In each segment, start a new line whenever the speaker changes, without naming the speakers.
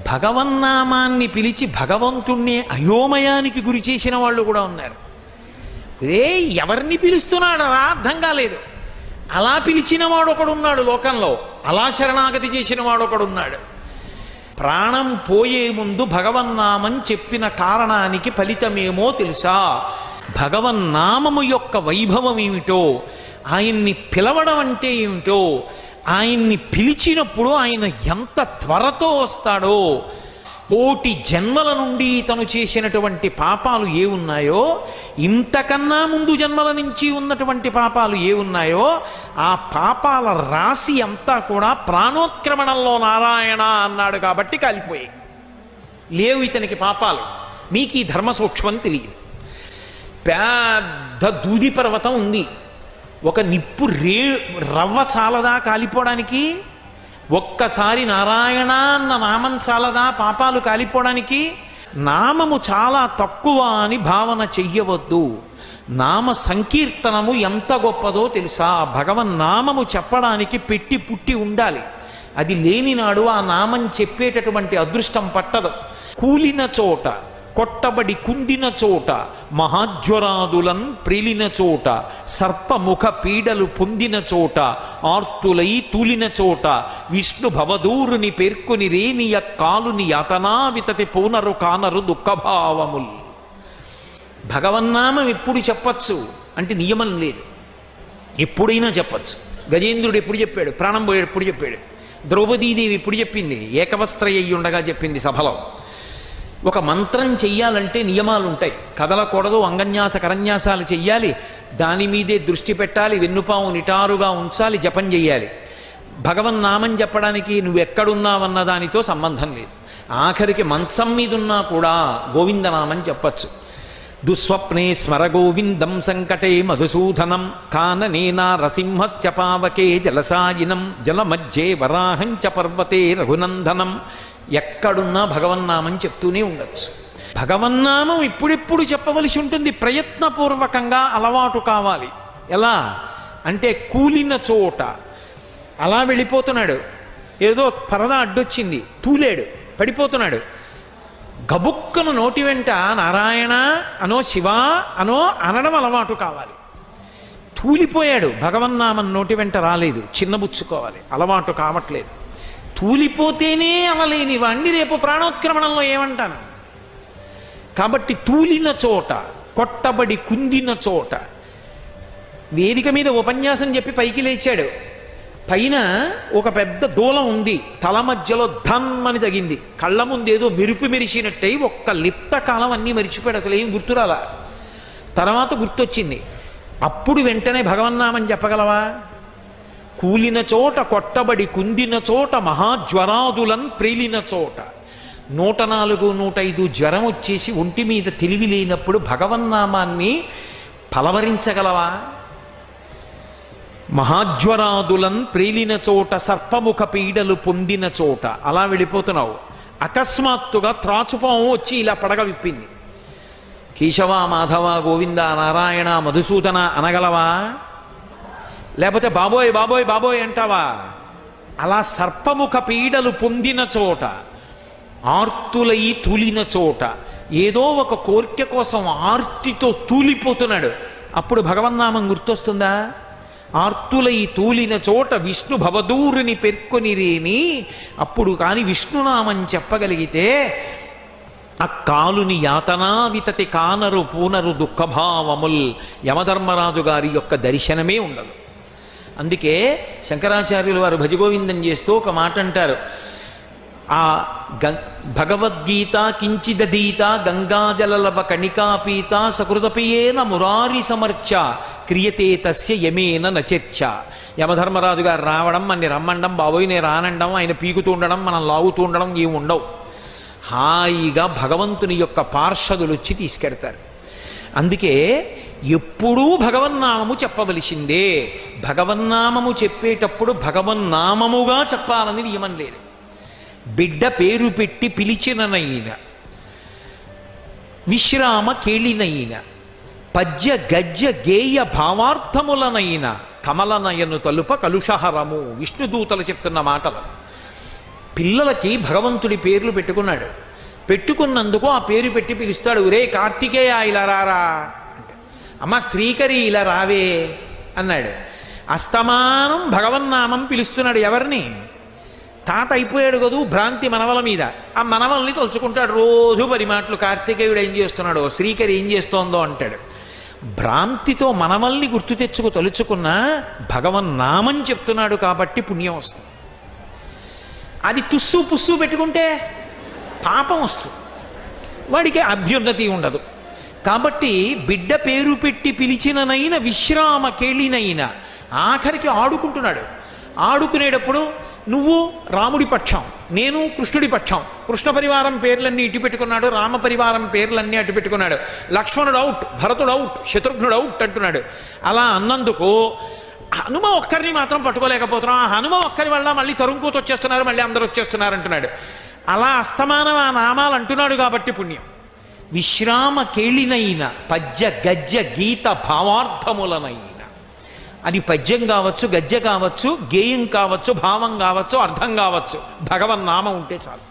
భగవన్నామాన్ని పిలిచి భగవంతుణ్ణి అయోమయానికి గురి చేసిన వాళ్ళు కూడా ఉన్నారు. ఎవరిని పిలుస్తున్నాడరా అర్థం కాలేదు. అలా పిలిచిన వాడు ఒకడున్నాడు లోకంలో, అలా శరణాగతి చేసిన వాడు ఒకడున్నాడు. ప్రాణం పోయే ముందు భగవన్నామం చెప్పిన కారణానికి ఫలితమేమో తెలుసా? భగవన్నామము యొక్క వైభవం ఏమిటో, ఆయన్ని పిలవడం అంటే ఏమిటో, ఆయన్ని పిలిచినప్పుడు ఆయన ఎంత త్వరతో వస్తాడో, కోటి జన్మల నుండి తను చేసినటువంటి పాపాలు ఏ ఉన్నాయో, ఇంతకన్నా ముందు జన్మల నుంచి ఉన్నటువంటి పాపాలు ఏ ఉన్నాయో, ఆ పాపాల రాశి అంతా కూడా ప్రాణోత్క్రమణంలో నారాయణ అన్నాడు కాబట్టి కాలిపోయాయి. లేవు ఇతనికి పాపాలు. మీకు ఈ ధర్మ సూక్ష్మం తెలియదు. పెద్ద దూది పర్వతం ఉంది, ఒక నిప్పు రవ్వ చాలదా కాలిపోవడానికి? ఒక్కసారి నారాయణ అన్న నామం చాలదా పాపాలు కాలిపోవడానికి? నామము చాలా తక్కువ అని భావన చెయ్యవద్దు. నామ సంకీర్తనము ఎంత గొప్పదో తెలుసా? భగవన్నామము చెప్పడానికి పెట్టి పుట్టి ఉండాలి. అది లేనినాడు ఆ నామం చెప్పేటటువంటి అదృష్టం పట్టదు. కూలిన చోట, కొట్టబడి కుండిన చోట, మహాజ్వరాదులన్ ప్రేలిన చోట, సర్పముఖ పీడలు పొందిన చోట, ఆర్తులై తూలిన చోట, విష్ణు భవదూరుని పేర్కొని రేనియ కాలుని యాతనా వితతి పూనరు కానరు దుఃఖభావముల్. భగవన్నామం ఎప్పుడు చెప్పచ్చు అంటే నియమం లేదు, ఎప్పుడైనా చెప్పచ్చు. గజేంద్రుడు ఎప్పుడు చెప్పాడు? ప్రాణం పోయాడు ఎప్పుడు చెప్పాడు? ద్రౌపదీదేవి ఎప్పుడు చెప్పింది? ఏకవస్త్రయ్యి ఉండగా చెప్పింది సభలో. ఒక మంత్రం చెయ్యాలంటే నియమాలు ఉంటాయి. కదలకూడదు, అంగన్యాస కరన్యాసాలు చెయ్యాలి, దాని మీదే దృష్టి పెట్టాలి, వెన్నుపాము నిటారుగా ఉంచాలి, జపం చెయ్యాలి. భగవన్నామం చెప్పడానికి నువ్వు ఎక్కడున్నావన్న దానితో సంబంధం లేదు. ఆఖరికి మంచం మీదున్నా కూడా గోవిందనామం చెప్పచ్చు. దుస్వప్నే స్మర గోవిందం సంకటే మధుసూదనం కాననేనా రసింహశ్చ పావకే జలసాయినం జలమధ్యే వరాహంచ పర్వతే రఘునందనం. ఎక్కడున్నా భగవన్నామం చెప్తూనే ఉండొచ్చు. భగవన్నామం ఇప్పుడిప్పుడు చెప్పవలసి ఉంటుంది, ప్రయత్నపూర్వకంగా అలవాటు కావాలి. ఎలా అంటే కూలిన చోట అలా వెళ్ళిపోతున్నాడు, ఏదో పరద అడ్డొచ్చింది, తూలేడు, పడిపోతున్నాడు. గబుక్కను నోటి వెంట నారాయణ అనో శివ అనో అనడం అలవాటు కావాలి. తూలిపోయాడు, భగవన్నామం నోటి వెంట రాలేదు, చిన్నబుచ్చుకోవాలి, అలవాటు కావట్లేదు. తూలిపోతేనే అవలేని వాణ్ణి రేపు ప్రాణోత్క్రమణంలో ఏమంటాను? కాబట్టి తూలిన చోట, కొట్టబడి కుందిన చోట. వేదిక మీద ఉపన్యాసం చెప్పి పైకి లేచాడు. పైన ఒక పెద్ద దూలం ఉంది, తల మధ్యలో ధమ్మని తగింది. కళ్ళ ముందేదో మెరుపు మెరిసినట్టయి ఒక్క లిప్త కాలం అన్నీ మరిచిపోయాడు, అసలు ఏం గుర్తురాలా. తర్వాత గుర్తొచ్చింది. అప్పుడు వెంటనే భగవన్నామం చెప్పగలవా? కూలిన చోట, కొట్టబడి కుందిన చోట, మహాజ్వరాదులన్ ప్రేలిన చోట. 104, 105 జ్వరం వచ్చేసి ఒంటి మీద తెలివి లేనప్పుడు భగవన్నామాన్ని పలవరించగలవా? మహాజ్వరాదులన్ ప్రేలిన చోట, సర్పముఖ పీడలు పొందిన చోట. అలా వెళ్ళిపోతున్నావు. అకస్మాత్తుగా త్రాచుపాము వచ్చి ఇలా పడగ విప్పింది. కేశవ, మాధవ, గోవింద, నారాయణ, మధుసూదన అనగలవా? లేకపోతే బాబోయ్ బాబోయ్ బాబోయ్ అంటావా? అలా సర్పముఖ పీడలు పొందిన చోట, ఆర్తులై తూలిన చోట, ఏదో ఒక కోరిక కోసం ఆర్తితో తూలిపోతున్నాడు. అప్పుడు భగవన్నామం గుర్తొస్తుందా? ఆర్తులై తూలిన చోట విష్ణు భవదూరుని పేర్కొని రేని. అప్పుడు కాని విష్ణునామం చెప్పగలిగితే ఆ కాలుని యాతనా వితతి కానరు పూనరు దుఃఖభావముల్. యమధర్మరాజు గారి యొక్క దర్శనమే ఉండదు. అందుకే శంకరాచార్యులు వారు భజగోవిందం చేస్తూ ఒక మాట అంటారు. ఆ భగవద్గీత కించిదీత గంగాజలలవ కణికాపీత సకృతపియేన మురారి సమర్చ క్రియతే తస్య యమేన నచర్చ. యమధర్మరాజు గారు రావడం, అన్ని రమ్మండం, బాబోయ్ నేను రానండం, ఆయన పీకుతూ ఉండడం, మనం లాగుతూ ఉండడం ఏమి ఉండవు. హాయిగా భగవంతుని యొక్క పార్షదులు వచ్చి తీసుకెడతారు. అందుకే ఎప్పుడూ భగవన్నామము చెప్పవలసిందే. భగవన్నామము చెప్పేటప్పుడు భగవన్నామముగా చెప్పాలని నియమం లేదు. బిడ్డ పేరు పెట్టి పిలిచిననైన, విశ్రామ కేళినైన, పద్య గద్య గేయ భావార్థములనైన కమలనయను తలుప కలుషహరము. విష్ణుదూతలు చెప్తున్న మాటలు. పిల్లలకి భగవంతుడి పేర్లు పెట్టుకున్నాడు. పెట్టుకున్నందుకు ఆ పేరు పెట్టి పిలుస్తాడు. ఒరే కార్తికేయ ఇలా రారా అంటే, అమ్మ శ్రీకరి ఇలా రావే అన్నాడు. అస్తమానం భగవన్నామం పిలుస్తున్నాడు. ఎవరిని? తాత అయిపోయాడు కదూ భ్రాంతి మనవల మీద. ఆ మనవల్ని తలుచుకుంటాడు రోజు పరిమాట్లు. కార్తికేయుడు ఏం చేస్తున్నాడో, శ్రీకరి ఏం చేస్తోందో అంటాడు. భ్రాంతితో మనవల్ని గుర్తు తెచ్చుకు తలుచుకున్న భగవన్నామం చెప్తున్నాడు కాబట్టి పుణ్యం వస్తుంది. అది తుస్సు పుస్సు పెట్టుకుంటే పాపం వస్తుంది, వాడికి అభ్యున్నతి ఉండదు. కాబట్టి బిడ్డ పేరు పెట్టి పిలిచిననైన విశ్రామ కేళినైనా ఆఖరికి ఆడుకుంటున్నాడు. ఆడుకునేటప్పుడు నువ్వు రాముడి పక్షం, నేను కృష్ణుడి పక్షం. కృష్ణ పరివారం పేర్లన్నీ ఇటు పెట్టుకున్నాడు, రామ పరివారం పేర్లన్నీ అటు పెట్టుకున్నాడు. లక్ష్మణుడు అవుట్, భరతుడు అవుట్, శత్రుఘ్నుడు అవుట్ అంటున్నాడు. అలా అన్నందుకు హనుమ ఒక్కరిని మాత్రం పట్టుకోలేకపోతున్నాం. ఆ హనుమ ఒక్కరి వల్ల మళ్ళీ తరుంకూత వచ్చేస్తున్నారు, మళ్ళీ అందరూ వచ్చేస్తున్నారు అంటున్నాడు. అలా అస్తమానం ఆ నామాలు అంటున్నాడు కాబట్టి పుణ్యం. విశ్రామ కేళినైన పద్య గద్య గీత భావార్థములనైన, అది పద్యం కావచ్చు, గద్య కావచ్చు, గేయం కావచ్చు, భావం కావచ్చు, అర్థం కావచ్చు, భగవన్నామం ఉంటే చాలు.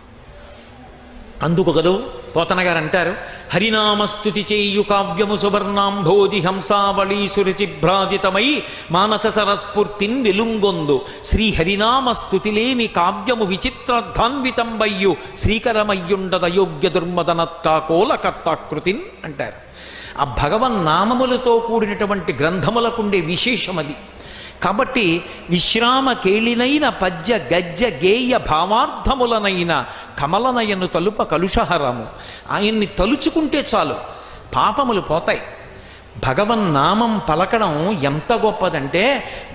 అందుకు కదూ పోతన గారు అంటారు, హరినామస్తుతి చేయు కావ్యము సువర్ణాంభోధి హంసావళీ సురచిభ్రాజితమై మానస సరస్ఫూర్తిన్ వెలుంగొందు శ్రీ హరినామస్తుతి లేని కావ్యము విచిత్రార్థాన్వితంబయ్యు శ్రీకరమయ్యుండదయోగ్య దుర్మదనత్కాకోల కర్తాకృతిన్ అంటారు. ఆ భగవన్నామములతో కూడినటువంటి గ్రంథములకుండే విశేషం అది. కాబట్టి విశ్రామ కేళినైన పద్య గద్య గేయ భావార్థములనైన కమలనయను తలుప కలుషహరము, ఆయన్ని తలుచుకుంటే చాలు పాపములు పోతాయి. భగవన్నామం పలకడం ఎంత గొప్పదంటే,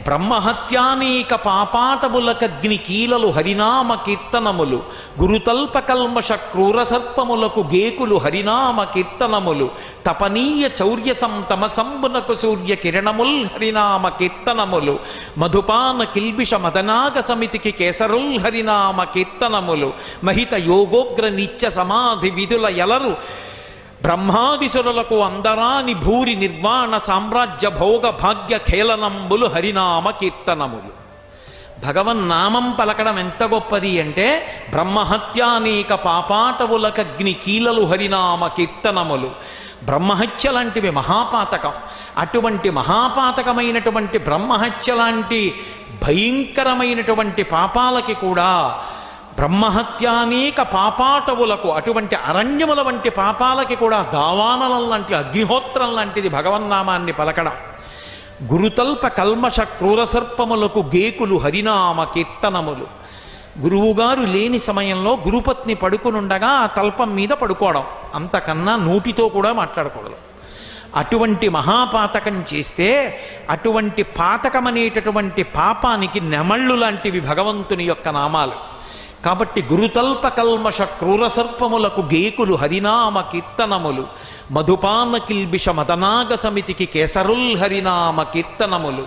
బ్రహ్మహత్యానేక పాపాటములకగ్ని కీలలు హరినామ కీర్తనములు, గురుతల్ప కల్మష క్రూర సర్పములకు గేకులు హరినామ కీర్తనములు, తపనీయ చౌర్య తమసంబునకు సూర్య కిరణముల్ హరినామ కీర్తనములు, మధుపాన కిల్బిష మదనాగ సమితికి కేసరుల్ హరినామ కీర్తనములు, మహిత యోగోగ్ర నిత్య సమాధి విధుల ఎలరు బ్రహ్మాదిసురులకు అందరాని భూరి నిర్వాణ సామ్రాజ్య భోగ భాగ్య ఖేళనంబులు హరినామ కీర్తనములు. భగవన్నామం పలకడం ఎంత గొప్పది అంటే, బ్రహ్మహత్యానేక పాపాటవులకగ్ని కీలలు హరినామ కీర్తనములు. బ్రహ్మహత్య లాంటివి మహాపాతకం. అటువంటి మహాపాతకమైనటువంటి బ్రహ్మహత్య లాంటి భయంకరమైనటువంటి పాపాలకి కూడా, బ్రహ్మహత్యానేక పాపాటవులకు, అటువంటి అరణ్యముల వంటి పాపాలకి కూడా దావానలం లాంటి, అగ్నిహోత్రం లాంటిది భగవన్నామాన్ని పలకడం. గురుతల్ప కల్మష క్రూరసర్పములకు గేకులు హరినామ కీర్తనములు. గురువుగారు లేని సమయంలో గురుపత్ని పడుకునుండగా ఆ తల్పం మీద పడుకోవడం, అంతకన్నా నోటితో కూడా మాట్లాడకూడదు. అటువంటి మహాపాతకం చేస్తే, అటువంటి పాతకమనేటటువంటి పాపానికి నెమళ్ళు లాంటివి భగవంతుని యొక్క నామాలు. కాబట్టి గురుతల్ప కల్మష క్రూరసర్పములకు గేకులు హరినామ కీర్తనములు, మధుపాన కిల్బిష మదనాగ సమితికి కేసరుల్ హరినామ కీర్తనములు.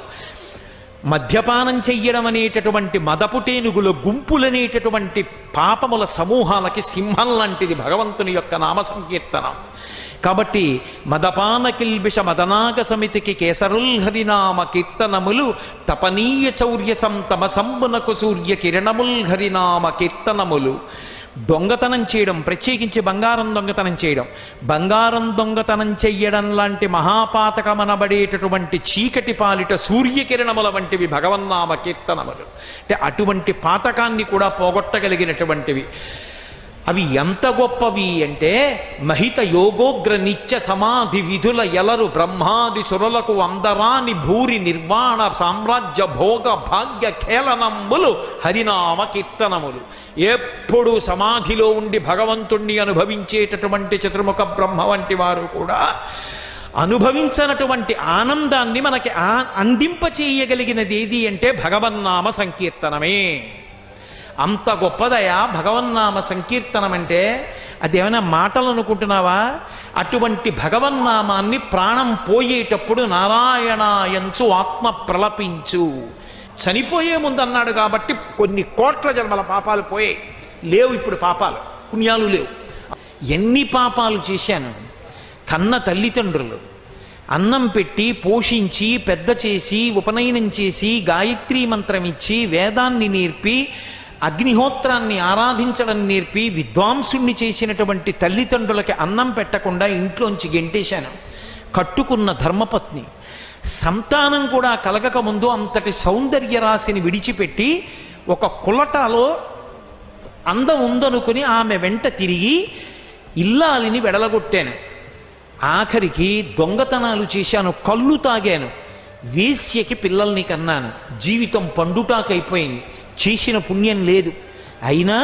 మద్యపానం చెయ్యడం అనేటటువంటి మదపుటేనుగుల గుంపులనేటటువంటి పాపముల సమూహాలకి సింహం లాంటిది భగవంతుని యొక్క నామ సంకీర్తనం. కాబట్టి మదపాన కిల్బిష మదనాగ సమితికి కేసరుల్ హరినామ కీర్తనములు, తపనీయ చౌర్య తమసంబునకు సూర్య కిరణముల్ హరినామ కీర్తనములు. దొంగతనం చేయడం, ప్రత్యేకించి బంగారం దొంగతనం చేయడం, బంగారం దొంగతనం చెయ్యడం లాంటి మహాపాతకమనబడేటటువంటి చీకటి పాలిట సూర్యకిరణముల వంటివి భగవన్నామ కీర్తనములు. అంటే అటువంటి పాతకాన్ని కూడా పోగొట్టగలిగినటువంటివి. అవి ఎంత గొప్పవి అంటే, మహిత యోగోగ్ర నిత్య సమాధి విధుల ఎలరు బ్రహ్మాది సురులకు అందరాని భూరి నిర్వాణ సామ్రాజ్య భోగ భాగ్య ఖేళనంబులు హరినామ కీర్తనములు. ఎప్పుడు సమాధిలో ఉండి భగవంతుణ్ణి అనుభవించేటటువంటి చతుర్ముఖ బ్రహ్మ వంటి వారు కూడా అనుభవించినటువంటి ఆనందాన్ని మనకి అందింపచేయగలిగినది ఏది అంటే భగవన్నామ సంకీర్తనమే. అంత గొప్పదయా భగవన్నామ సంకీర్తనం అంటే. అదేమైనా మాటలు అనుకుంటున్నావా? అటువంటి భగవన్నామాన్ని ప్రాణం పోయేటప్పుడు నారాయణాయంచు ఆత్మ ప్రలపించు, చనిపోయే ముందు అన్నాడు కాబట్టి కొన్ని కోట్ల జన్మల పాపాలు పోయాయి. లేవు ఇప్పుడు పాపాలు, పుణ్యాలు లేవు. ఎన్ని పాపాలు చేశాను. కన్న తల్లిదండ్రులు అన్నం పెట్టి పోషించి పెద్ద చేసి ఉపనయనం చేసి గాయత్రీ మంత్రం ఇచ్చి వేదాన్ని నేర్పి అగ్నిహోత్రాన్ని ఆరాధించడం నేర్పి విద్వాంసుణ్ణి చేసినటువంటి తల్లిదండ్రులకి అన్నం పెట్టకుండా ఇంట్లోంచి గెంటేశాను. కట్టుకున్న ధర్మపత్ని సంతానం కూడా కలగక ముందు అంతటి సౌందర్య రాశిని విడిచిపెట్టి ఒక కులటాలో అందం ఉందనుకుని ఆమె వెంట తిరిగి ఇల్లాలిని వెడలగొట్టాను. ఆఖరికి దొంగతనాలు చేశాను, కళ్ళు తాగాను, వేశ్యకి పిల్లల్ని కన్నాను. జీవితం పండుటాకైపోయింది, చేసిన పుణ్యం లేదు. అయినా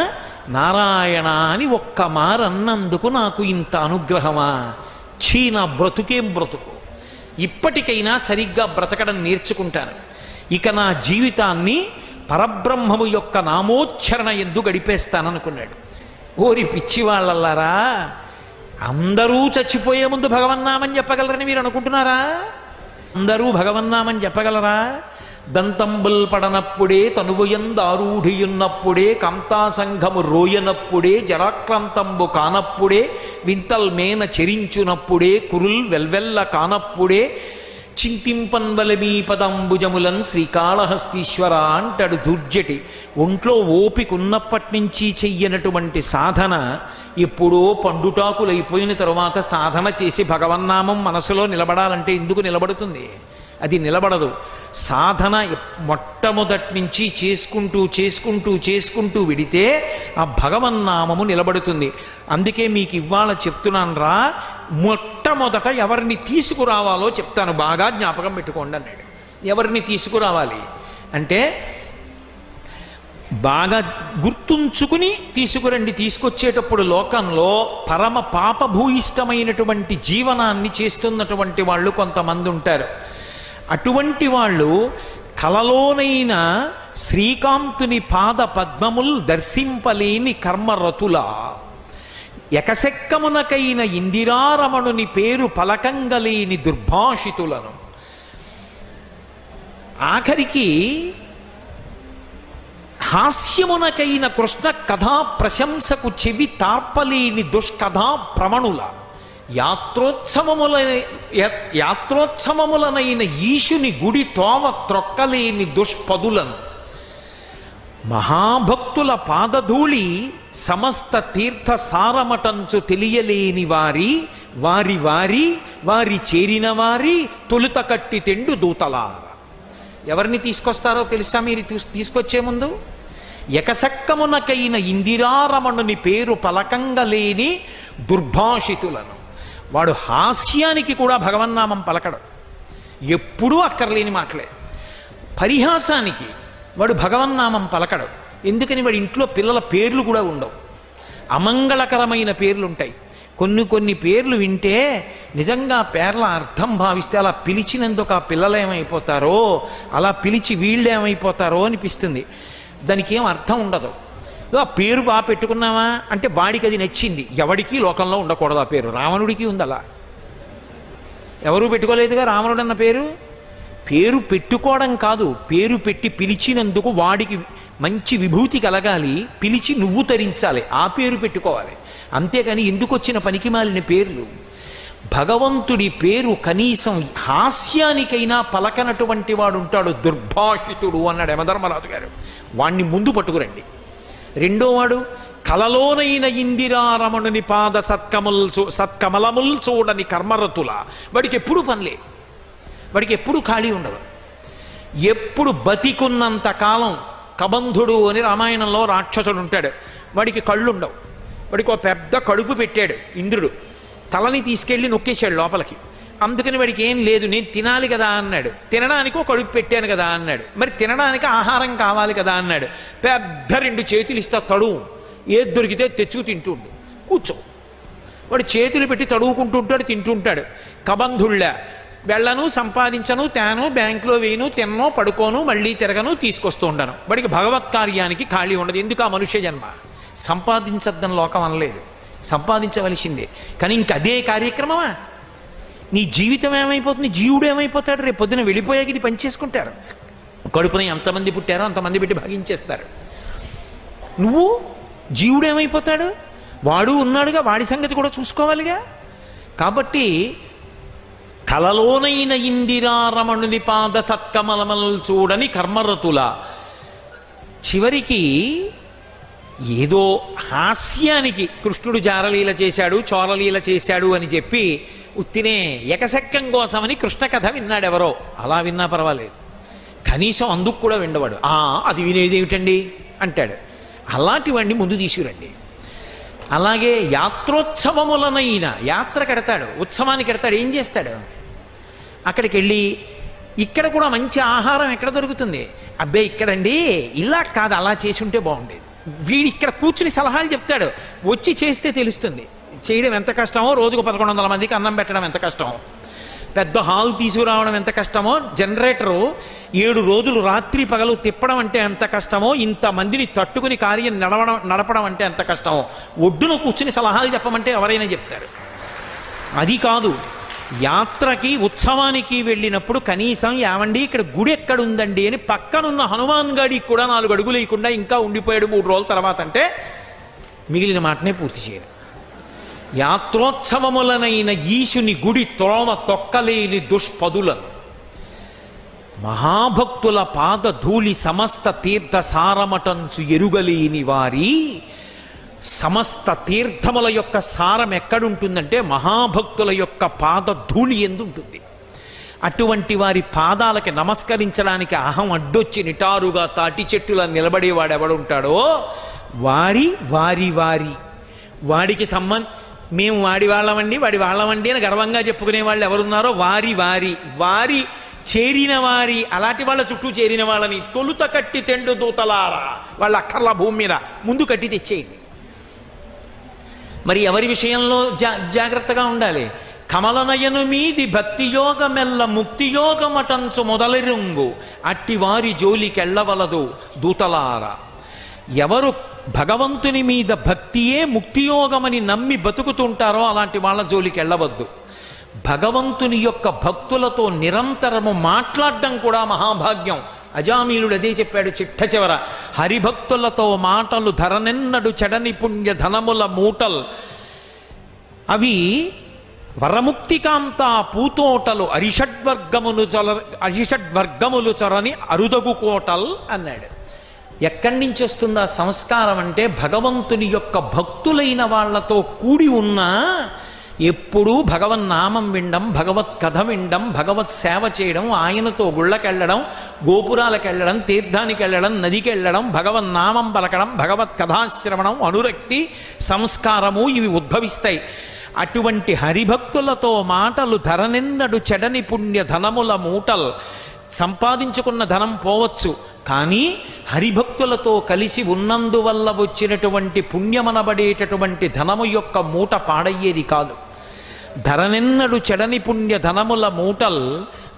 నారాయణ అని ఒక్క మారన్నందుకు నాకు ఇంత అనుగ్రహమా? ఛీ, నా బ్రతుకేం బ్రతుకు. ఇప్పటికైనా సరిగ్గా బ్రతకడం నేర్చుకుంటాను. ఇక నా జీవితాన్ని పరబ్రహ్మము యొక్క నామోచ్చరణ ఎందు గడిపేస్తాననుకున్నాడు. ఓరి పిచ్చివాళ్ళల్లారా, అందరూ చచ్చిపోయే ముందు భగవన్నామని చెప్పగలరని మీరు అనుకుంటున్నారా? అందరూ భగవన్నామని చెప్పగలరా? దంతంబుల్ పడనప్పుడే, తనువుయందారూఢియున్నప్పుడే, కాంతాసంఘము రోయనప్పుడే, జరాక్రాంతంబు కానప్పుడే, వింతల్ మేన చెరించునప్పుడే, కురుల్ వెల్వెల్ల కానప్పుడే, చింతింపన్వలమీ పదంబుజములన్ శ్రీకాళహస్తీశ్వర అంటాడు దుర్జటి. ఒంట్లో ఓపిక ఉన్నప్పటి నుంచి చెయ్యనటువంటి సాధన ఎప్పుడో పండుటాకులైపోయిన తరువాత సాధన చేసి భగవన్నామం మనసులో నిలబడాలంటే ఎందుకు నిలబడుతుంది? అది నిలబడదు. సాధన మొట్టమొదటి నుంచి చేసుకుంటూ చేసుకుంటూ చేసుకుంటూ విడితే ఆ భగవన్నామము నిలబడుతుంది. అందుకే మీకు ఇవాళ చెప్తున్నాను రా, మొట్టమొదట ఎవరిని తీసుకురావాలో చెప్తాను, బాగా జ్ఞాపకం పెట్టుకోండి అన్నాడు. ఎవరిని తీసుకురావాలి అంటే బాగా గుర్తుంచుకుని తీసుకురండి. తీసుకొచ్చేటప్పుడు లోకంలో పరమ పాపభూయిష్టమైనటువంటి జీవనాన్ని చేస్తున్నటువంటి వాళ్ళు కొంతమంది ఉంటారు. అటువంటి వాళ్ళు కలలోనైనా శ్రీకాంతుని పాద పద్మముల్ దర్శింపలేని కర్మరతుల, ఎకశెక్కమునకైన ఇందిరారమణుని పేరు పలకంగలేని దుర్భాషితులను. ఆఖరికి హాస్యమునకైన కృష్ణ కథా ప్రశంసకు చెవి తార్పలేని దుష్కథా ప్రమణుల, యాత్రోత్సవములనైన ఈశుని గుడి తోవ త్రొక్కలేని దుష్పదులను. మహాభక్తుల పాదధూళి సమస్త తీర్థ సారమటంచు తెలియలేని వారి వారి వారి వారి చేరిన వారి తొలుత కట్టి తెండు దూతలార. ఎవరిని తీసుకొస్తారో తెలుసా మీరు తీసుకొచ్చే ముందు? ఎకసక్కమునకైన ఇందిరారమణుని పేరు పలకంగలేని దుర్భాషితులను. వాడు హాస్యానికి కూడా భగవన్నామం పలకడు, ఎప్పుడూ అక్కర్లేని మాటలే. పరిహాసానికి వాడు భగవన్నామం పలకడు. ఎందుకని? వాడి ఇంట్లో పిల్లల పేర్లు కూడా ఉండవు, అమంగళకరమైన పేర్లు ఉంటాయి. కొన్ని పేర్లు వింటే నిజంగా పేర్ల అర్థం భావిస్తే అలా పిలిచినందుకు ఆ పిల్లలు ఏమైపోతారో, అలా పిలిచి వీళ్ళు ఏమైపోతారో అనిపిస్తుంది. దానికి ఏం అర్థం ఉండదు. ఆ పేరు బాగా పెట్టుకున్నావా అంటే వాడికి అది నచ్చింది. ఎవడికి లోకంలో ఉండకూడదు ఆ పేరు. రావణుడికి ఉంది అలా, ఎవరూ పెట్టుకోలేదుగా రావణుడు అన్న పేరు. పేరు పెట్టుకోవడం కాదు, పేరు పెట్టి పిలిచినందుకు వాడికి మంచి విభూతి కలగాలి, పిలిచి నువ్వు తరించాలి, ఆ పేరు పెట్టుకోవాలి. అంతేకాని ఎందుకు వచ్చిన పనికి మాలిన పేర్లు? భగవంతుడి పేరు కనీసం హాస్యానికైనా పలకనటువంటి వాడు ఉంటాడు, దుర్భాషితుడు అన్నాడు యమధర్మరాజు గారు. వాణ్ణి ముందు పట్టుకురండి. రెండోవాడు కలలోనైన ఇందిరారమణుని పాద సత్కమలముల్ చూడని కర్మరతుల. వాడికి ఎప్పుడు పనిలే, వాడికి ఎప్పుడు ఖాళీ ఉండదు. ఎప్పుడు బతికున్నంత కాలం కబంధుడు అని రామాయణంలో రాక్షసుడు ఉంటాడు, వాడికి కళ్ళు ఉండవు. వాడికి ఒక పెద్ద కడుపు పెట్టాడు ఇంద్రుడు, తలని తీసుకెళ్ళి నొక్కేశాడు లోపలికి. అందుకని వాడికి ఏం లేదు, నేను తినాలి కదా అన్నాడు. తినడానికి ఒక కడుపు పెట్టాను కదా అన్నాడు. మరి తినడానికి ఆహారం కావాలి కదా అన్నాడు. పెద్ద 2 చేతులు ఇస్తా, తడువు, ఏది దొరికితే తెచ్చుకు తింటుండు, కూర్చో. వాడు చేతులు పెట్టి తడువుకుంటూ ఉంటాడు, తింటుంటాడు. కబంధుళ్ళ వెళ్ళను, సంపాదించను, తేను, బ్యాంకులో వేయను, తిన్నో, పడుకోను, మళ్ళీ తిరగను, తీసుకొస్తూ ఉంటాను. వాడికి భగవత్ కార్యానికి ఖాళీ ఉండదు. ఎందుకు? ఆ మనుష్య జన్మ. సంపాదించద్దని లోకం అనలేదు, సంపాదించవలసిందే. కానీ ఇంక అదే కార్యక్రమమా? నీ జీవితం ఏమైపోతుంది? జీవుడు ఏమైపోతాడు? రేపు పొద్దున వెళ్ళిపోయాక ఇది పనిచేసుకుంటారు. కడుపున ఎంతమంది పుట్టారో అంతమంది పెట్టి భాగించేస్తారు. నువ్వు జీవుడు ఏమైపోతాడు? వాడు ఉన్నాడుగా, వాడి సంగతి కూడా చూసుకోవాలిగా. కాబట్టి కలలోనైన ఇందిరారమణుని పాద సత్కమలమల్ చూడని కర్మరతుల. చివరికి ఏదో హాస్యానికి కృష్ణుడు జారలీల చేశాడు, చోరలీల చేశాడు అని చెప్పి ఉత్తినే ఎకసెక్కం కోసమని కృష్ణ కథ విన్నాడు ఎవరో. అలా విన్నా పర్వాలేదు, కనీసం అందుకు కూడా విండవాడు. అది వినేది ఏమిటండి అంటాడు. అలాంటి వాడిని ముందు తీసుకురండి. అలాగే యాత్రోత్సవములనైన యాత్ర కడతాడు, ఉత్సవానికి కడతాడు. ఏం చేస్తాడు? అక్కడికి వెళ్ళి ఇక్కడ కూడా మంచి ఆహారం ఎక్కడ దొరుకుతుంది? అబ్బే ఇక్కడండి ఇలా కాదు, అలా చేసి ఉంటే బాగుండేది. వీడు ఇక్కడ కూర్చుని సలహాలు చెప్తాడు. వచ్చి చేస్తే తెలుస్తుంది చేయడం ఎంత కష్టమో, రోజుకు 1100 మందికి అన్నం పెట్టడం ఎంత కష్టమో, పెద్ద హాల్ తీసుకురావడం ఎంత కష్టమో, జనరేటరు 7 రోజులు రాత్రి పగలు తిప్పడం అంటే ఎంత కష్టమో, ఇంతమందిని తట్టుకుని కార్యం నడపడం అంటే ఎంత కష్టమో, ఒడ్డున కూర్చుని సలహాలు చెప్పమంటే ఎవరైనా చెప్తారు. అది కాదు, యాత్రకి ఉత్సవానికి వెళ్ళినప్పుడు కనీసం ఏమండి ఇక్కడ గుడి ఎక్కడుందండి అని పక్కనున్న హనుమాన్ గాడికి కూడా 4 అడుగులు లేకుండా ఇంకా ఉండిపోయాడు 3 రోజుల తర్వాత అంటే మిగిలిన మాటనే పూర్తి చేయరు. యాత్రోత్సవములనైన ఈశుని గుడి త్రోవ తొక్కలేని దుష్పదులను మహాభక్తుల పాద ధూళి సమస్త తీర్థ సారమటంచు ఎరుగలేని వారి. సమస్త తీర్థముల యొక్క సారం ఎక్కడుంటుందంటే మహాభక్తుల యొక్క పాద ధూళి ఎందు ఉంటుంది. అటువంటి వారి పాదాలకి నమస్కరించడానికి అహం అడ్డొచ్చి నిటారుగా తాటి చెట్టులా నిలబడేవాడు ఎవడుంటాడో వారి వారి వారి వాడికి మేము వాడి వాళ్ళమండి అని గర్వంగా చెప్పుకునే వాళ్ళు ఎవరున్నారో వారి వారి వారి చేరిన వారి. అలాంటి వాళ్ళ చుట్టూ చేరిన వాళ్ళని తొలుత కట్టి తెండు దూతలారా, వాళ్ళ అక్కర్ల భూమి మీద ముందు కట్టి తెచ్చేయండి. మరి ఎవరి విషయంలో జాగ్రత్తగా ఉండాలి? కమలనయను మీది భక్తియోగమెల్ల ముక్తియోగమటంచు మొదలెరుంగు అట్టి వారి జోలికెళ్ళవలదు దూతలారా. ఎవరు భగవంతుని మీద భక్తియే ముక్తియోగమని నమ్మి బతుకుతుంటారో అలాంటి వాళ్ళ జోలికి వెళ్ళవద్దు. భగవంతుని యొక్క భక్తులతో నిరంతరము మాట్లాడడం కూడా మహాభాగ్యం. అజామీలుడు అదే చెప్పాడు చిట్ట చివర, హరిభక్తులతో మాటలు ధరనెన్నడు చెడని పుణ్య ధనముల మూటల్ అవి వరముక్తికాంత పూతోటలు అరిషడ్వర్గములు చొరని అరుదగు కోటల్ అన్నాడు. ఎక్కడి నుంచి వస్తుందా సంస్కారం అంటే భగవంతుని యొక్క భక్తులైన వాళ్లతో కూడి ఉన్నా ఎప్పుడూ భగవన్నామం వినడం, భగవత్ కథ వినడం, భగవత్ సేవ చేయడం, ఆయనతో గుళ్ళకెళ్ళడం, గోపురాలకెళ్ళడం, తీర్థానికి వెళ్ళడం, నదికి వెళ్ళడం, భగవన్నామం పలకడం, భగవత్ కథాశ్రవణం, అనురక్తి సంస్కారము ఇవి ఉద్భవిస్తాయి. అటువంటి హరిభక్తులతో మాటలు ధరనిన్నడు చెడని పుణ్య ధనముల మూటల్. సంపాదించుకున్న ధనం పోవచ్చు, కానీ హరిభక్తులతో కలిసి ఉన్నందువల్ల వచ్చినటువంటి పుణ్యమనబడేటటువంటి ధనము యొక్క మూట పాడయ్యేది కాదు. ధరనెన్నడు చెడని పుణ్య ధనముల మూటల్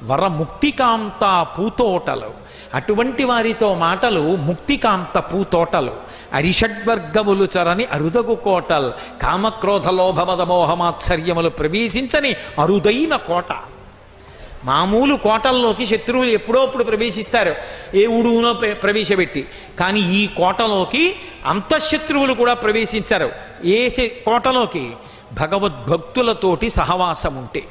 వరముక్తికాంత పూతోటలు. అటువంటి వారితో మాటలు ముక్తికాంత పూతోటలు. అరిషడ్వర్గములు చరని అరుదగు కోటల్. కామక్రోధ లోభమద మోహమాత్సర్యములు ప్రవేశించని అరుదైన కోట. మామూలు కోటల్లోకి శత్రువులు ఎప్పుడోప్పుడు ప్రవేశిస్తారు, ఏ ఉడుగునో ప్రవేశపెట్టి. కానీ ఈ కోటలోకి అంతఃశత్రువులు కూడా ప్రవేశించరు. ఏ కోటలోకి? భగవద్భక్తులతోటి సహవాసం ఉంటే.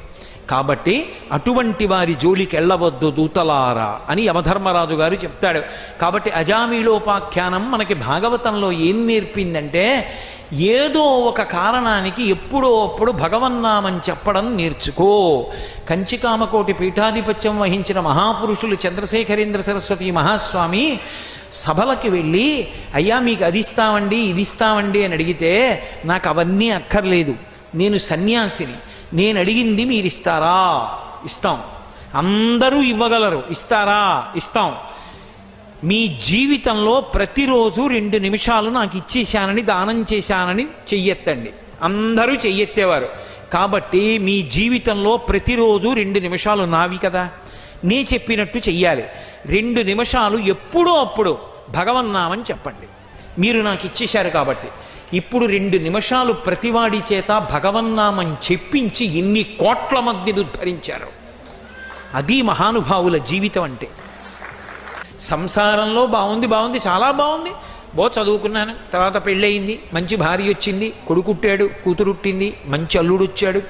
కాబట్టి అటువంటి వారి జోలికి వెళ్ళవద్దు దూతలారా అని యమధర్మరాజు గారు చెప్తాడు. కాబట్టి అజామీళోపాఖ్యానం మనకి భాగవతంలో ఏం నేర్పిందంటే ఏదో ఒక కారణానికి ఎప్పుడో అప్పుడు భగవన్నామని చెప్పడం నేర్చుకో. కంచికామకోటి పీఠాధిపత్యం వహించిన మహాపురుషులు చంద్రశేఖరేంద్ర సరస్వతి మహాస్వామి సభలకి వెళ్ళి, అయ్యా మీకు అది ఇస్తామండి ఇది ఇస్తామండి అని అడిగితే, నాకు అవన్నీ అక్కర్లేదు, నేను సన్యాసిని, నేను అడిగింది మీరు ఇస్తారా? ఇస్తాం. అందరూ ఇవ్వగలరు, ఇస్తారా? ఇస్తాం. మీ జీవితంలో ప్రతిరోజు 2 నిమిషాలు నాకు ఇచ్చేశానని, దానం చేశానని చెయ్యెత్తండి. అందరూ చెయ్యెత్తేవారు. కాబట్టి మీ జీవితంలో ప్రతిరోజు 2 నిమిషాలు నావి కదా, నే చెప్పినట్టు చెయ్యాలి. 2 నిమిషాలు ఎప్పుడో అప్పుడు భగవన్నామని చెప్పండి. మీరు నాకు ఇచ్చేశారు కాబట్టి ఇప్పుడు 2 నిమిషాలు ప్రతివాడి చేత భగవన్నామని చెప్పించి ఎన్ని కోట్ల మందిని ఉద్ధరించారు. అది మహానుభావుల జీవితం అంటే. సంసారంలో బాగుంది, చాలా బాగుంది, చదువుకున్నాను, తర్వాత పెళ్ళయింది, మంచి భార్య వచ్చింది, కొడుకుట్టాడు, కూతురుట్టింది, మంచి అల్లుడు వచ్చాడు,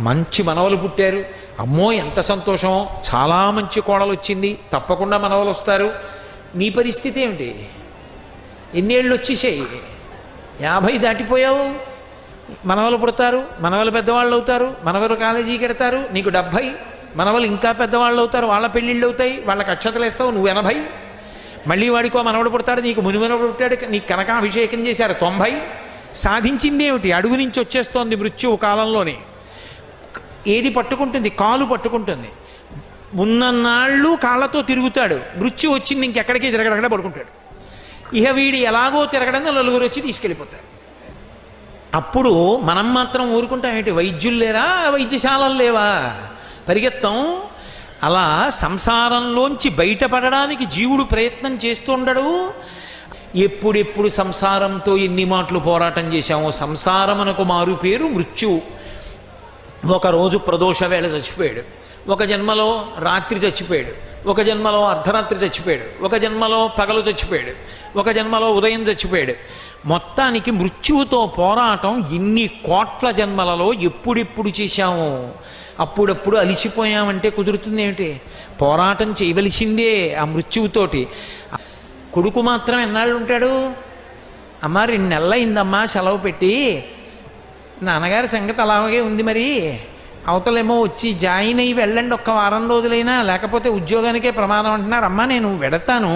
మంచి మనవలు పుట్టారు, అమ్మో ఎంత సంతోషమో, చాలా మంచి కోడలు వచ్చింది, తప్పకుండా మనవలు వస్తారు. నీ పరిస్థితి ఏమిటి? ఎన్నేళ్ళు వచ్చేసాయి? 50 దాటిపోయావు. మనవలు పుడతారు, మనవలు పెద్దవాళ్ళు అవుతారు, మనవలు కాలేజీకి వెడతారు, నీకు 70, మనవలు ఇంకా పెద్దవాళ్ళు అవుతారు, వాళ్ళ పెళ్ళిళ్ళు అవుతాయి, వాళ్ళకి అక్షతలు వేస్తావు, నువ్వు 80. మళ్ళీ వాడికో మనవడు పుడతాడు, నీకు మునిమనవడు పుట్టాడు, నీకు కనకాభిషేకం చేశారు 90. సాధించింది ఏమిటి? అడుగు నుంచి వచ్చేస్తోంది మృత్యువు కాలంలోనే. ఏది పట్టుకుంటుంది? కాలు పట్టుకుంటుంది. ఉన్నన్నాళ్ళు కాళ్ళతో తిరుగుతాడు, మృత్యు వచ్చింది ఇంకెక్కడికి తిరగడక్కడ పడుకుంటాడు. ఇక వీడి ఎలాగో తిరగడం నలుగురు వచ్చి తీసుకెళ్ళిపోతారు. అప్పుడు మనం మాత్రం ఊరుకుంటాం ఏంటి? వైద్యులు లేరా? వైద్యశాలలు లేవా? పరిగెత్తాం. అలా సంసారంలోంచి బయటపడడానికి జీవుడు ప్రయత్నం చేస్తుండడు. ఎప్పుడెప్పుడు సంసారంతో ఎన్ని మాటలు పోరాటం చేశామో. సంసారమునకు మారు పేరు మృత్యువు. ఒకరోజు ప్రదోష వేళ చచ్చిపోయాడు, ఒక జన్మలో రాత్రి చచ్చిపోయాడు, ఒక జన్మలో అర్ధరాత్రి చచ్చిపోయాడు, ఒక జన్మలో పగలు చచ్చిపోయాడు, ఒక జన్మలో ఉదయం చచ్చిపోయాడు. మొత్తానికి మృత్యువుతో పోరాటం ఇన్ని కోట్ల జన్మలలో ఎప్పుడెప్పుడు చేశామో. అప్పుడప్పుడు అలిసిపోయామంటే కుదురుతుంది ఏమిటి? పోరాటం చేయవలసిందే ఆ మృత్యువుతోటి. కొడుకు మాత్రం ఎన్నాళ్ళు ఉంటాడు? అమ్మ 2 నెలలైందమ్మా సెలవు పెట్టి, నాన్నగారి సంగతి అలాగే ఉంది, మరి అవతలేమో వచ్చి జాయిన్ అయ్యి వెళ్ళండి, ఒక్క వారం రోజులైనా, లేకపోతే ఉద్యోగానికే ప్రమాదం అంటున్నారు. అమ్మ నేను వెడతాను,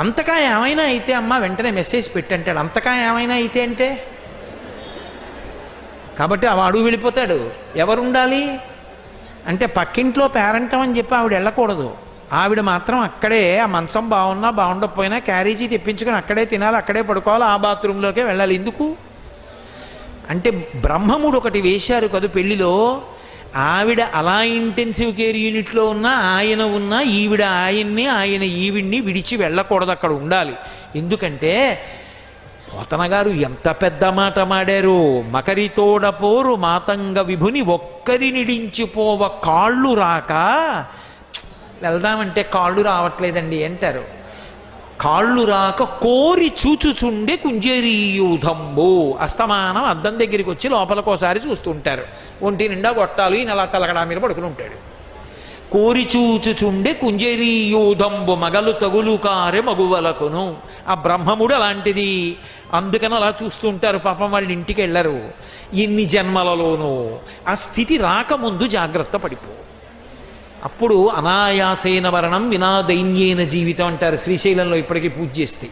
అంతకా ఏమైనా అయితే అమ్మ వెంటనే మెసేజ్ పెట్టంటాడు. అంతకా ఏమైనా అయితే అంటే కాబట్టి వాడు వెళ్ళిపోతాడు. ఎవరుండాలి అంటే పక్కింట్లో పేరంటం అని చెప్పి ఆవిడ వెళ్ళకూడదు. ఆవిడ మాత్రం అక్కడే, ఆ మంచం బాగున్నా బాగుండకపోయినా క్యారేజీ తెప్పించుకొని అక్కడే తినాలి, అక్కడే పడుకోవాలి, ఆ బాత్రూంలోకే వెళ్ళాలి. ఎందుకు అంటే బ్రహ్మముడు ఒకటి వేశారు కదా పెళ్లిలో. ఆవిడ అలా ఇంటెన్సివ్ కేర్ యూనిట్లో ఉన్నా, ఆయన ఉన్నా, ఈవిడ ఆయన్ని, ఆయన ఈవిడ్ని విడిచి వెళ్ళకూడదు, అక్కడ ఉండాలి. ఎందుకంటే పోతన గారు ఎంత పెద్ద మాట మాడారు. మకరితోడపోరు మాతంగ విభుని ఒక్కరి నిడించిపోవ కాళ్ళు రాక. వెళ్దామంటే కాళ్ళు రావట్లేదండి అంటారు. కాళ్ళు రాక కోరి చూచుచుండే కుంజరీయూధంబు. అస్తమానం అద్దం దగ్గరికి వచ్చి లోపలకోసారి చూస్తుంటారు. ఒంటి నిండా గొట్టాలు, ఈయన అలా తలగడా మీద పడుకుని ఉంటాడు. కోరి చూచుచుండే కుంజరీయూధంబు మగలు తగులు కారె మగువలకును. ఆ బ్రహ్మముడు అలాంటిది. అందుకని అలా చూస్తుంటారు. పాపం వాళ్ళ ఇంటికి వెళ్ళరు. ఎన్ని జన్మలలోనూ ఆ స్థితి రాకముందు జాగ్రత్త పడిపో. అప్పుడు అనాయాసైన మరణం వినా దైన్యేన జీవితం అంటారు శ్రీశైలంలో ఇప్పటికీ పూజ చేస్తే.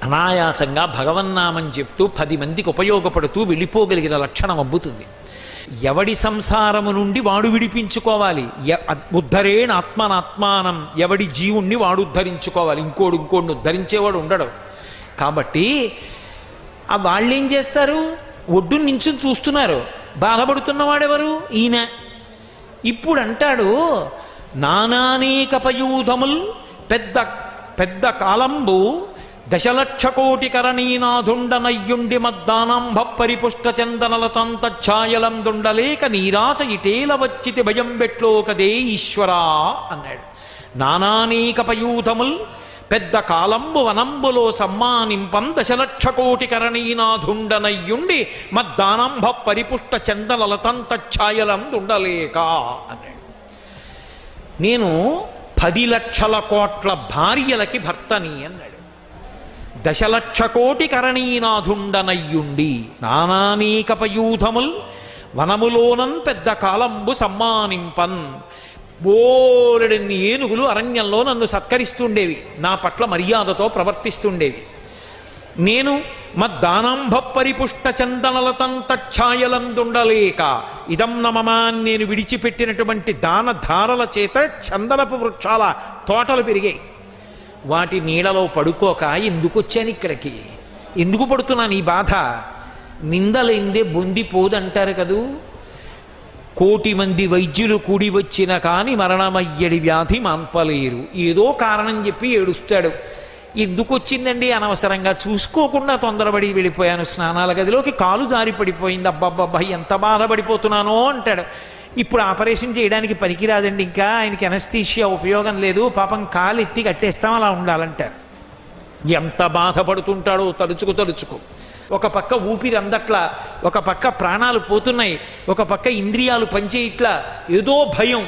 అనాయాసంగా భగవన్నామని చెప్తూ 10 మందికి ఉపయోగపడుతూ వెళ్ళిపోగలిగిన లక్షణం అబ్బుతుంది. ఎవడి సంసారము నుండి వాడు విడిపించుకోవాలి. ఉద్ధరేణ ఆత్మనాత్మానం. ఎవడి జీవుణ్ణి వాడు ఉద్ధరించుకోవాలి. ఇంకోడిని ఉద్ధరించేవాడు ఉండడు. కాబట్టి ఆ వాళ్ళేం చేస్తారు? ఒడ్డు నించుని చూస్తున్నారు. బాధపడుతున్నవాడెవరు? ఈయన. ఇప్పుడు అంటాడు, నానానేక పయూధముల్ పెద్ద పెద్ద కాలంబు దశలక్ష కోటి కరణీనాథుండనయ్యుండి మద్దానంభ పరిపుష్ట చందనలతంతఛాయలం దుండలేక నీరాచ ఇటేల వచ్చితి భయం బెట్లో కదే ఈశ్వరా అన్నాడు. నానానేక పయూధముల్ పెద్ద కాలంబు వనంబులో సమ్మానింపం దశలక్ష కోటి కరణీనాథుండనయ్యుండి మద్దానంభ పరిపుష్ట చందనలతంతఛాయలం దుండలేక అన్నాడు. నేను 10 లక్షల కోట్ల భార్యలకి భర్తని అన్నాడు. దశలక్ష కోటి కరణీనాథుండనయ్యుండి నానానేక పయూధముల్ వనములోనం పెద్ద కాలంబు సమ్మానింపన్. బోలెడన్ని ఏనుగులు అరణ్యంలో నన్ను సత్కరిస్తుండేవి, నా పట్ల మర్యాదతో ప్రవర్తిస్తుండేవి. నేను మద్దానంభ పరిపుష్ట చందనలతంతఛాయలందుండలేక ఇదం నమమాన్ నేను విడిచిపెట్టినటువంటి దాన ధారల చేత చందనపు వృక్షాల తోటలు పెరిగాయి. వాటి నీడలో పడుకోక ఎందుకు వచ్చాను ఇక్కడికి? ఎందుకు పడుతున్నాను ఈ బాధ? నిందలైందే బొందిపోదంటారు కదూ. 1,000,000 మంది వైద్యులు కూడి వచ్చిన కాని మరణమయ్యడి వ్యాధి మాన్పలేరు. ఏదో కారణం చెప్పి ఏడుస్తాడు. ఎందుకు వచ్చిందండి? అనవసరంగా చూసుకోకుండా తొందరపడి వెళ్ళిపోయాను స్నానాల గదిలోకి, కాలు జారి పడిపోయింది, అబ్బబ్బబ్బా ఎంత బాధపడిపోతున్నానో అంటాడు. ఇప్పుడు ఆపరేషన్ చేయడానికి పనికిరాదండి, ఇంకా ఆయనకి ఎనస్థీషియా ఉపయోగం లేదు, పాపం కాలు ఎత్తి కట్టేస్తాం, అలా ఉండాలంటారు. ఎంత బాధపడుతుంటాడో తలుచుకు. ఒక పక్క ఊపిరి అందట్లా, ఒక పక్క ప్రాణాలు పోతున్నాయి, ఒక పక్క ఇంద్రియాలు పనిచేయట్లా, ఏదో భయం.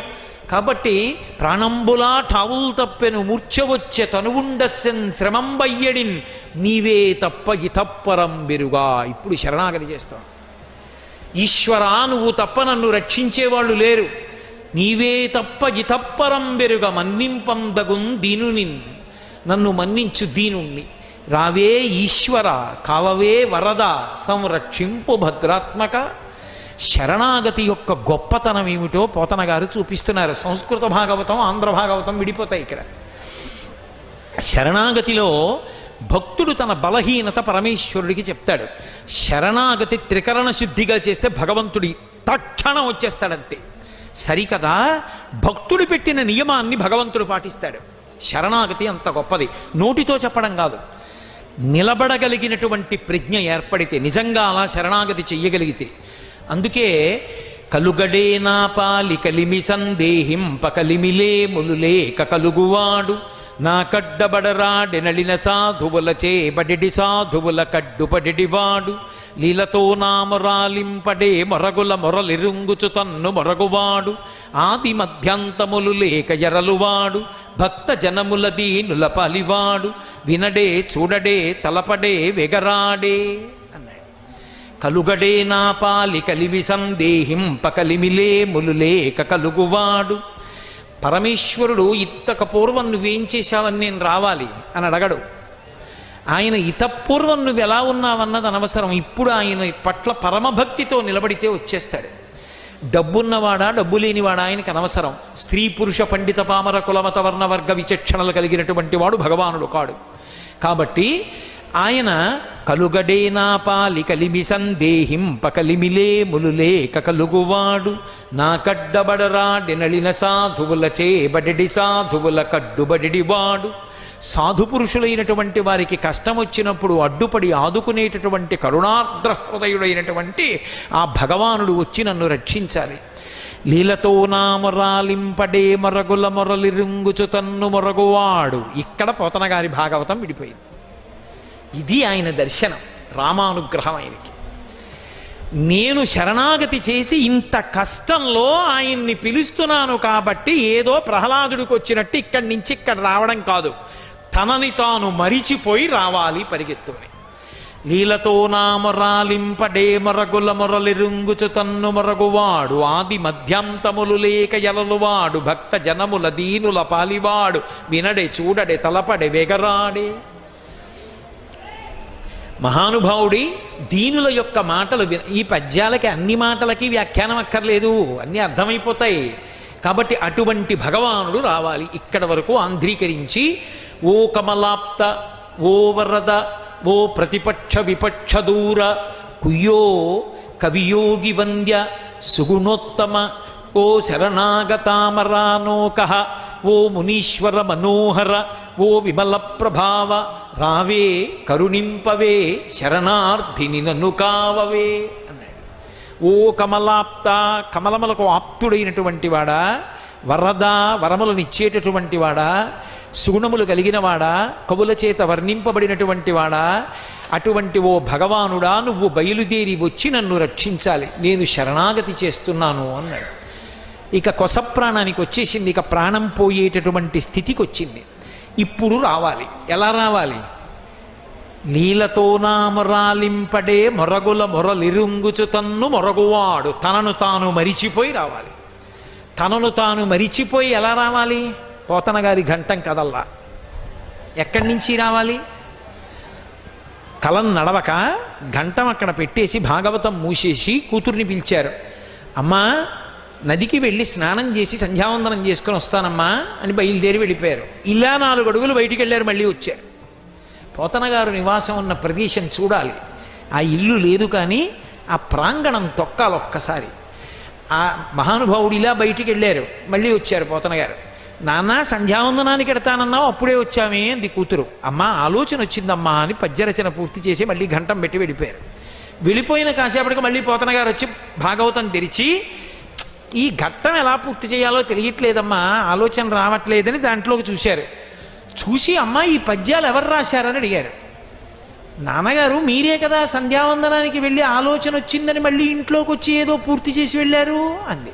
కాబట్టి ప్రాణంబులా ఠావుల్ తప్పెను మూర్ఛవచ్చే తనువుండస్సెన్ శ్రమంబయ్యడిన్ నీవే తప్ప ఇతప్పరం బెరుగా. ఇప్పుడు శరణాగతి చేస్తాం. ఈశ్వరా నువ్వు తప్ప నన్ను రక్షించేవాళ్ళు లేరు, నీవే తప్ప ఇతప్పరం బెరుగ మన్నింపందగున్ దీనునిన్, నన్ను మన్నించు దీనుణ్ణి. రావే ఈశ్వర కావవే వరద సంరక్షింపు భద్రాత్మక. శరణాగతి యొక్క గొప్పతనం ఏమిటో పోతన గారు చూపిస్తున్నారు. సంస్కృత భాగవతం ఆంధ్ర భాగవతం విడిపోతాయి ఇక్కడ. శరణాగతిలో భక్తుడు తన బలహీనత పరమేశ్వరుడికి చెప్తాడు. శరణాగతి త్రికరణ శుద్ధిగా చేస్తే భగవంతుడి తక్షణం వచ్చేస్తాడంతే. సరికదా భక్తుడు పెట్టిన నియమాన్ని భగవంతుడు పాటిస్తాడు. శరణాగతి అంత గొప్పది. నోటితో చెప్పడం కాదు, నిలబడగలిగినటువంటి ప్రజ్ఞ ఏర్పడితే, నిజంగా అలా శరణాగతి చెయ్యగలిగితే. అందుకే కలుగడే నా పాలి కలిమి సందేహింప కలిమిలే ములులేక కలుగువాడు, నా కడ్డబడరాడెనలిన సాధువులచే బడిడి సాధువుల కడ్డుపడిడివాడు, లీలతో నామరాలింపడే మొరగుల మొరలిరుంగుచు తన్ను మొరగువాడు, ఆది మధ్యాంతములు లేక ఎరలువాడు, భక్త జనముల దీనుల పలివాడు, వినడే చూడడే తలపడే వెగరాడే అన్నాడు. కలుగడే నా పాలి కలివి సందేహింప కలిమిలే ములులేక కలుగువాడు. పరమేశ్వరుడు ఇంతక పూర్వం నువ్వేం చేశావని నేను రావాలి అని అడగడు. ఆయన ఇతపూర్వం నువ్వు ఎలా ఉన్నావన్నది అనవసరం. ఇప్పుడు ఆయన పట్ల పరమభక్తితో నిలబడితే వచ్చేస్తాడు. డబ్బున్నవాడా డబ్బు లేనివాడా ఆయనకు అనవసరం. స్త్రీ పురుష పండిత పామర కులమత వర్ణ వర్గ విచక్షణలు కలిగినటువంటి వాడు భగవానుడు కాడు. కాబట్టి ఆయన కలుగడే నా పాలి కలిమి సందేహింప కలిమిలే ములులేక కలుగువాడు, నా కడ్డబడరాడెనలిన సాధువులచే బడిడి సాధువుల కడ్డుబడిడివాడు. సాధుపురుషులైనటువంటి వారికి కష్టం వచ్చినప్పుడు అడ్డుపడి ఆదుకునేటటువంటి కరుణార్ద్ర హృదయుడైనటువంటి ఆ భగవానుడు వచ్చి నన్ను రక్షించాలి. లీలతో నామరాలింపడే మొరగుల మొరలిరుంగుచు తన్ను మొరగువాడు. ఇక్కడ పోతన గారి భాగవతం విడిపోయింది. ఇది ఆయన దర్శనం, రామానుగ్రహం ఆయనకి. నేను శరణాగతి చేసి ఇంత కష్టంలో ఆయన్ని పిలుస్తున్నాను కాబట్టి ఏదో ప్రహ్లాదుడికి వచ్చినట్టు ఇక్కడి నుంచి ఇక్కడ రావడం కాదు, తనని తాను మరిచిపోయి రావాలి పరిగెత్తుని. లీలతో నామరాలింపడే మొరగుల మొరలిరుంగుచు తన్ను మొరగువాడు, ఆది మధ్యాంతములు లేక ఎలలువాడు, భక్త జనముల దీనుల పాలివాడు, వినడే చూడడే తలపడే వెగరాడే. మహానుభావుడి దీనుల యొక్క మాటలు ఈ పద్యాలకి అన్ని మాటలకి వ్యాఖ్యానం అక్కర్లేదు, అన్నీ అర్థమైపోతాయి. కాబట్టి అటువంటి భగవానుడు రావాలి. ఇక్కడ వరకు ఆంధ్రీకరించి ఓ కమలాప్త, ఓ వరద, ఓ ప్రతిపక్ష విపక్ష దూర, కుయ్యో కవియోగి వంద్య సుగుణోత్తమ, ఓ శరణాగతామరానోక, ఓ మునీశ్వర మనోహర, ఓ విమల ప్రభావ, రావే కరుణింపవే శరణార్థిని నన్ను కావవే అన్నాడు. ఓ కమలాప్త, కమలములకు ఆప్తుడైనటువంటి వాడా, వరద వరములనిచ్చేటటువంటి వాడా, సుగుణములు కలిగిన వాడా, కవుల చేత వర్ణింపబడినటువంటి వాడా, అటువంటి ఓ భగవానుడా నువ్వు బయలుదేరి వచ్చి నన్ను రక్షించాలి, నేను శరణాగతి చేస్తున్నాను అన్నాడు. ఇక కొస ప్రాణానికి వచ్చేసింది, ఇక ప్రాణం పోయేటటువంటి స్థితికి వచ్చింది. ఇప్పుడు రావాలి. ఎలా రావాలి? లీలతో నామరాలింపడే మొరగుల మొరలిరుంగుచు తన్ను మొరగువాడు. తనను తాను మరిచిపోయి రావాలి. తనను తాను మరిచిపోయి ఎలా రావాలి? పోతన గారి ఘంటం కదల్లా. ఎక్కడి నుంచి రావాలి? కలం నడవక ఘంటం అక్కడ పెట్టేసి భాగవతం మూసేసి కూతుర్ని పిలిచారు. అమ్మా నదికి వెళ్ళి స్నానం చేసి సంధ్యావందనం చేసుకొని వస్తానమ్మా అని బయలుదేరి వెళ్ళిపోయారు. ఇలా 4 అడుగులు బయటికి వెళ్ళారు, మళ్ళీ వచ్చారు. పోతన గారు నివాసం ఉన్న ప్రదేశం చూడాలి. ఆ ఇల్లు లేదు కానీ ఆ ప్రాంగణం తొక్కాలి ఒక్కసారి. ఆ మహానుభావుడు ఇలా బయటికి వెళ్ళారు, మళ్ళీ వచ్చారు. పోతన గారు, నాన్న సంధ్యావందనానికి ఎడతానన్నావు, అప్పుడే వచ్చామే అంది కూతురు. అమ్మా ఆలోచన వచ్చిందమ్మా అని పద్యరచన పూర్తి చేసి మళ్ళీ ఘంటం పెట్టి వెళ్ళిపోయారు. వెళ్ళిపోయిన కాసేపటికి మళ్ళీ పోతన గారు వచ్చి భాగవతం తెరిచి, ఈ ఘట్టం ఎలా పూర్తి చేయాలో తెలియట్లేదమ్మా, ఆలోచన రావట్లేదని దాంట్లోకి చూశారు. చూసి అమ్మా ఈ పద్యాలు ఎవరు రాశారని అడిగారు. నాన్నగారు మీరే కదా సంధ్యావందనానికి వెళ్ళి ఆలోచన వచ్చిందని మళ్ళీ ఇంట్లోకి వచ్చి ఏదో పూర్తి చేసి వెళ్ళారు అంది.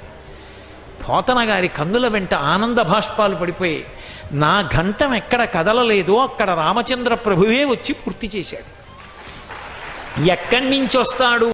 పోతన గారి కన్నుల వెంట ఆనంద భాష్పాలు పడిపోయి, నా ఘంటం ఎక్కడ కదలలేదో అక్కడ రామచంద్ర ప్రభువే వచ్చి పూర్తి చేశాడు. ఎక్కడి నుంచి వస్తాడు